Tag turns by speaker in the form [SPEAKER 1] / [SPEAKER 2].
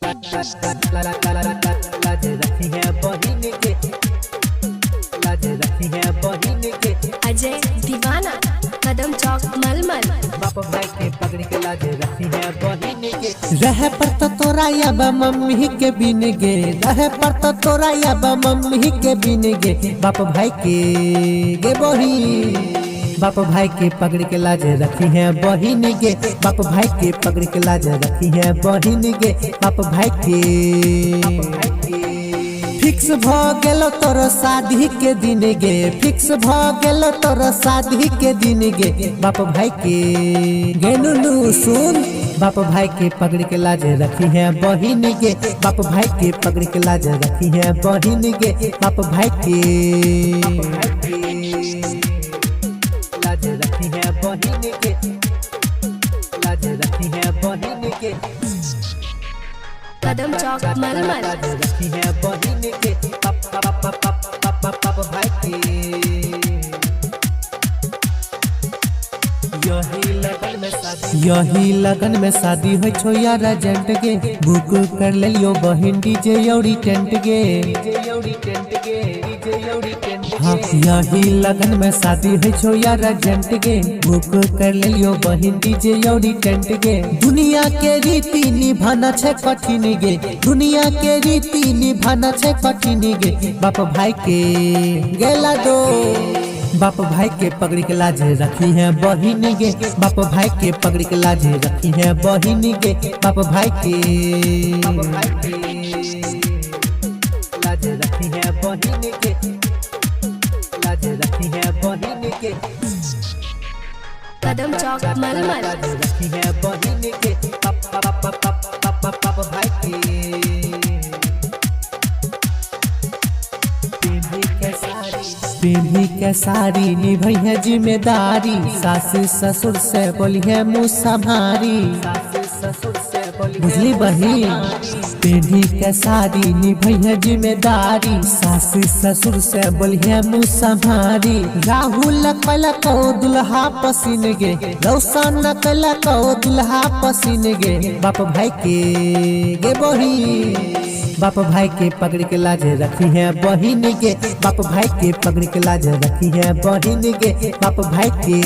[SPEAKER 1] लाज रखी है बहिन के, लाज रखी है बहिन के।
[SPEAKER 2] अजय दीवाना कदम चौक मलमल।
[SPEAKER 1] बाप भाई के पकड़ के लाज रखी है बहिन के।
[SPEAKER 3] रह पर तो तोरा अब मम्मी के बिन गे, रह पर तो तोरा अब मम्मी के बिन गे। बाप भाई के गे बहिन, बाप भाई के पकड़ के लाज रखी है बहिन गे। बाप भाई के पकड़ के लाज रखी है बहिन गे। बाप भाई के फिक्स भ गेलो तोर शादी के दिन गे, फिक्स भ गेलो तोर शादी के दिन गे। बाप भाई के गे नुनू सुन, बाप भाई के पकड़ के लाज रखी है बहिन गे। बाप भाई के पकड़ के लाज रखी है बहिन गे। बाप भाई के
[SPEAKER 1] लाज रखी है बहिन के, लाज रखी है बहिन के।
[SPEAKER 2] कदम चौक मलमल।
[SPEAKER 1] लाज रखी है बहिन के। बाप भाई के
[SPEAKER 3] यही लगन में शादी हो छो यार एजेंट गे। बुक कर लियो बहिन डीजे औरी टेंट गे। हाँ यही लगन में शादी हो छो यार एजेंट गे। बुक कर लियो बहिन डीजे औरी टेंट गे। दुनिया के रीति निभाना छे कठिन गे, दुनिया के रीति निभाना छे कठिन गे। बाप भाई के गेला दो, बाप भाई के पकड़ के लाज रखी है बहिन गे। बाप भाई के पकड़ के लाज रखी है बहिन गे। बाप भाई के
[SPEAKER 1] लाज रखी है बहिन के, लाज रखी है बहिन के।
[SPEAKER 2] कदम चौक मलमल।
[SPEAKER 1] लाज रखी है बहिन के। बाप भाई के
[SPEAKER 3] पीढ़ी के सारी निभई है जिम्मेदारी। सास ससुर से बोली है मुँह संभारी, बुझली बहिन। पीढ़ी के सारी निभई है जिम्मेदारी। सास ससुर से बोली है मुँह संभारी। राहुल कल को दुल्हा पसीन गे, रौशन कल को दुल्हा पसीन गे। बाप भाई के गे बहिन, बाप भाई के पकड़ के लाज रखी है बहिन गे। बाप भाई के पकड़ के लाज रखी है बहिन गे। बाप भाई के